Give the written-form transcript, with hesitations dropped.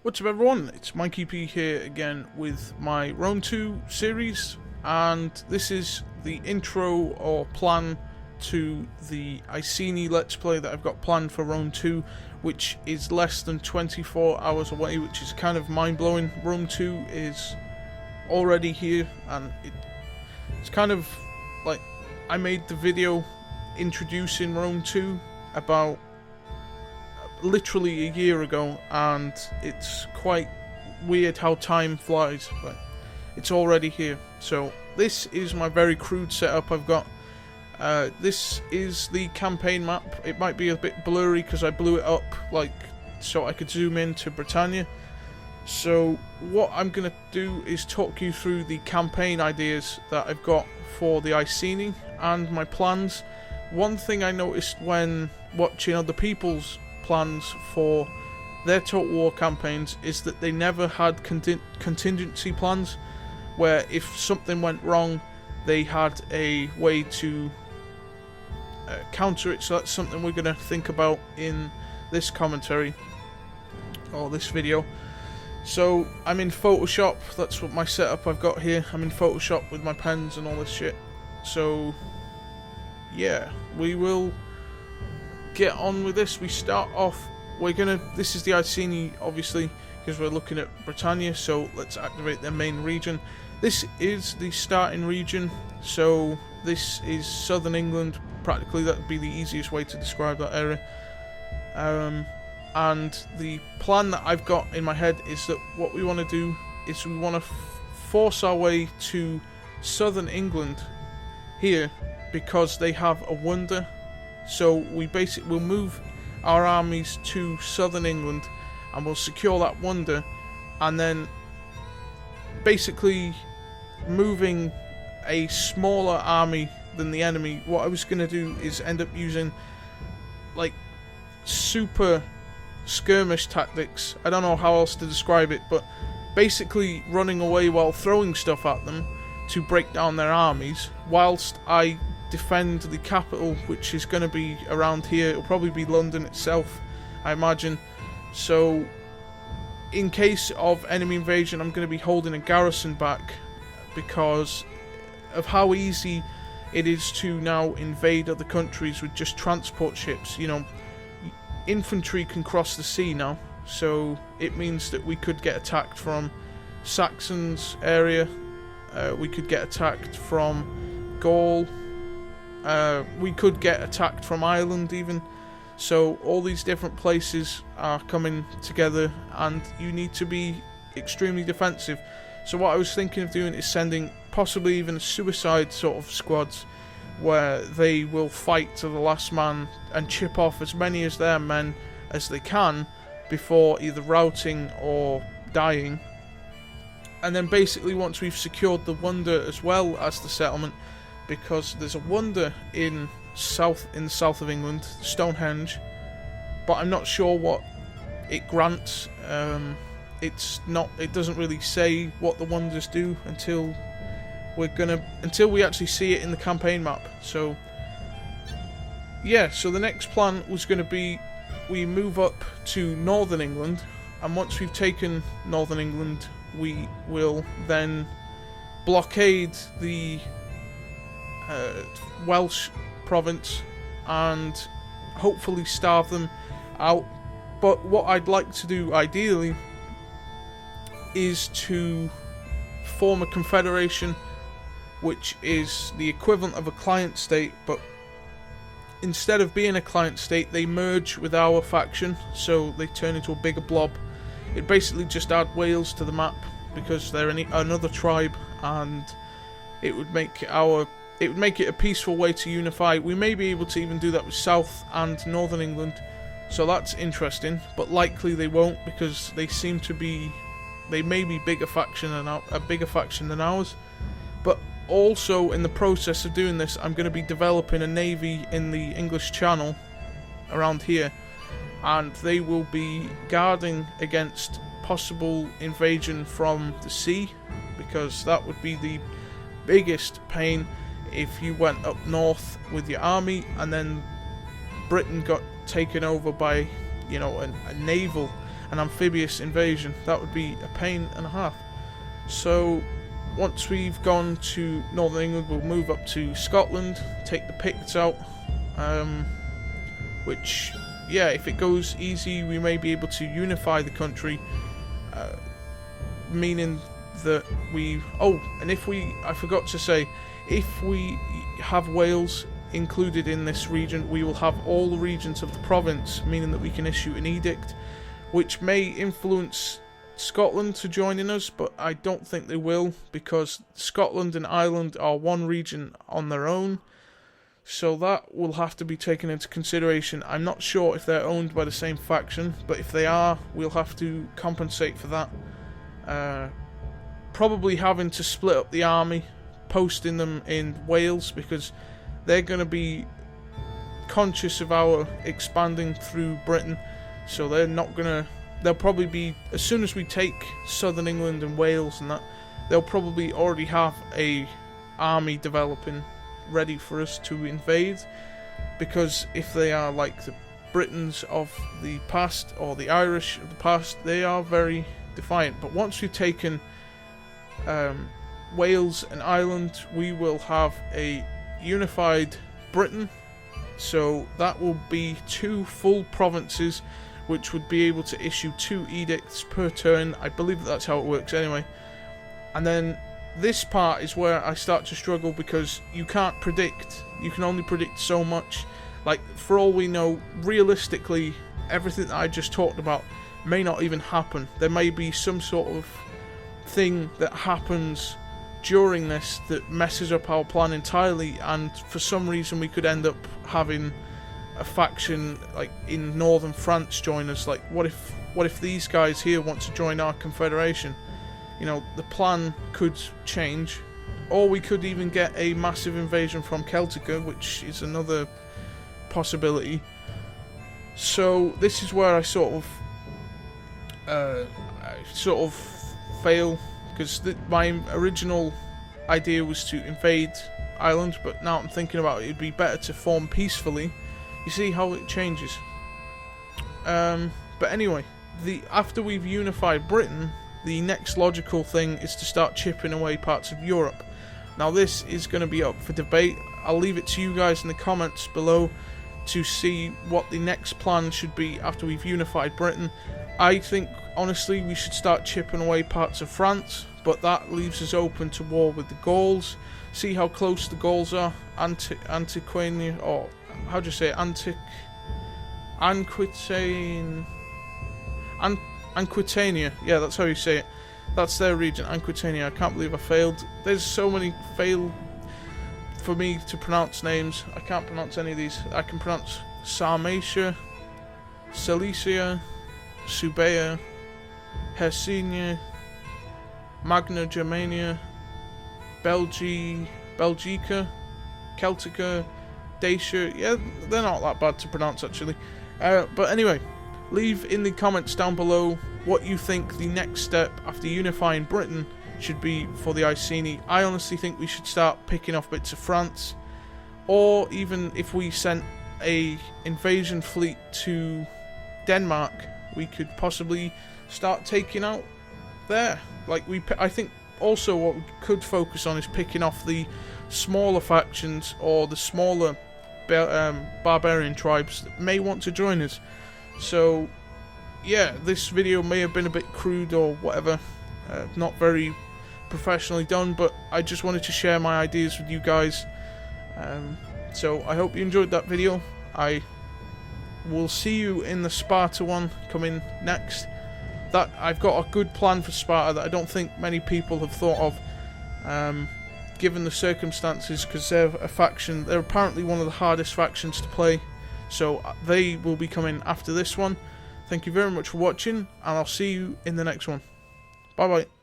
What's up everyone, it's Mikey P here again with my Rome 2 series, and this is the intro or plan to the Iceni Let's Play that I've got planned for Rome 2, which is less than 24 hours away, which is kind of mind-blowing. Rome 2 is already here, and it's kind of like I made the video introducing Rome 2 about literally a year ago, and it's quite weird how time flies, but it's already here. So this is my very crude setup I've got. This is the campaign map. It might be a bit blurry because I blew it up like so I could zoom into Britannia. So what I'm gonna do is talk you through the campaign ideas that I've got for the Iceni and my plans. One thing I noticed when watching other people's plans for their Total War campaigns is that they never had contingency plans, where if something went wrong they had a way to counter it. So that's something we're going to think about in this commentary or this video. So I'm in Photoshop, that's what my setup I've got here. I'm in Photoshop with my pens and all this shit. So yeah, we will get on with this. We start off, this is the Iceni obviously because we're looking at Britannia, so let's activate their main region. This is the starting region, so this is southern England practically. That would be the easiest way to describe that area. And the plan that I've got in my head is that what we want to do is we want to force our way to southern England here because they have a wonder. So we'll move our armies to southern England and we'll secure that wonder, and then basically moving a smaller army than the enemy. What I was going to do is end up using like super skirmish tactics. I don't know how else to describe it, but basically running away while throwing stuff at them to break down their armies whilst I defend the capital, which is going to be around here. It'll probably be London itself, I imagine. So in case of enemy invasion, I'm going to be holding a garrison back because of how easy it is to now invade other countries with just transport ships. You know, infantry can cross the sea now, so it means that we could get attacked from Saxons area, we could get attacked from Gaul, we could get attacked from Ireland even. So all these different places are coming together and you need to be extremely defensive. So what I was thinking of doing is sending possibly even a suicide sort of squads where they will fight to the last man and chip off as many of their men as they can before either routing or dying. And then basically once we've secured the wonder as well as the settlement, because there's a wonder in the south of England, Stonehenge, but I'm not sure what it grants. It doesn't really say what the wonders do until we actually see it in the campaign map. So yeah, so the next plan was going to be we move up to northern England, and once we've taken northern England we will then blockade the Welsh province and hopefully starve them out. But what I'd like to do ideally is to form a confederation which is the equivalent of a client state, but instead of being a client state they merge with our faction, so they turn into a bigger blob. It basically just add Wales to the map because they're another tribe, and it would make it a peaceful way to unify. We may be able to even do that with South and Northern England, so that's interesting, but likely they won't because they may be a bigger faction than ours. But also in the process of doing this, I'm going to be developing a navy in the English Channel around here, and they will be guarding against possible invasion from the sea, because that would be the biggest pain if you went up north with your army and then Britain got taken over by, you know, a naval an amphibious invasion. That would be a pain and a half. So once we've gone to Northern England, we'll move up to Scotland, take the Picts out, which, yeah, if it goes easy, we may be able to unify the country, meaning that I forgot to say, if we have Wales included in this region, we will have all the regions of the province, meaning that we can issue an edict, which may influence Scotland to joining us, but I don't think they will, because Scotland and Ireland are one region on their own, so that will have to be taken into consideration. I'm not sure if they're owned by the same faction, but if they are, we'll have to compensate for that. Probably having to split up the army, posting them in Wales, because they're going to be conscious of our expanding through Britain, so they're not going to... They'll probably be, as soon as we take southern England and Wales and that, they'll probably already have a army developing ready for us to invade, because if they are like the Britons of the past or the Irish of the past, they are very defiant. But once we've taken Wales and Ireland, we will have a unified Britain, so that will be 2 full provinces which would be able to issue 2 edicts per turn. I believe that's how it works anyway. And then this part is where I start to struggle, because you can't predict. You can only predict so much. Like, for all we know, realistically, everything that I just talked about may not even happen. There may be some sort of thing that happens during this that messes up our plan entirely, and for some reason we could end up having a faction like in northern France join us. Like, what if these guys here want to join our confederation? You know, the plan could change, or we could even get a massive invasion from Celtica, which is another possibility. So this is where I sort of fail, because my original idea was to invade Ireland, but now I'm thinking about it, it'd be better to form peacefully. You see how it changes. But anyway, after we've unified Britain, the next logical thing is to start chipping away parts of Europe. Now this is going to be up for debate. I'll leave it to you guys in the comments below to see what the next plan should be after we've unified Britain. I think, honestly, we should start chipping away parts of France, but that leaves us open to war with the Gauls. See how close the Gauls are. Antiquania, or how do you say it? Aquitania. Yeah, that's how you say it. That's their region, Aquitania. I can't believe I failed. There's so many fail for me to pronounce names. I can't pronounce any of these. I can pronounce Sarmatia, Cilicia, Subea, Hercynia, Magna Germania, Belgica, Celtica, Dacia. Yeah, they're not that bad to pronounce actually. But anyway, leave in the comments down below what you think the next step after unifying Britain should be for the Iceni. I honestly think we should start picking off bits of France, or even if we sent a invasion fleet to Denmark, we could possibly start taking out there. Like, I think also what we could focus on is picking off the smaller factions or the smaller barbarian tribes that may want to join us. So yeah, this video may have been a bit crude or whatever, not very professionally done, but I just wanted to share my ideas with you guys. So I hope you enjoyed that video. I will see you in the Sparta one coming next. That I've got a good plan for Sparta that I don't think many people have thought of, given the circumstances, because they're a faction. They're apparently one of the hardest factions to play, so they will be coming after this one. Thank you very much for watching, and I'll see you in the next one. Bye bye.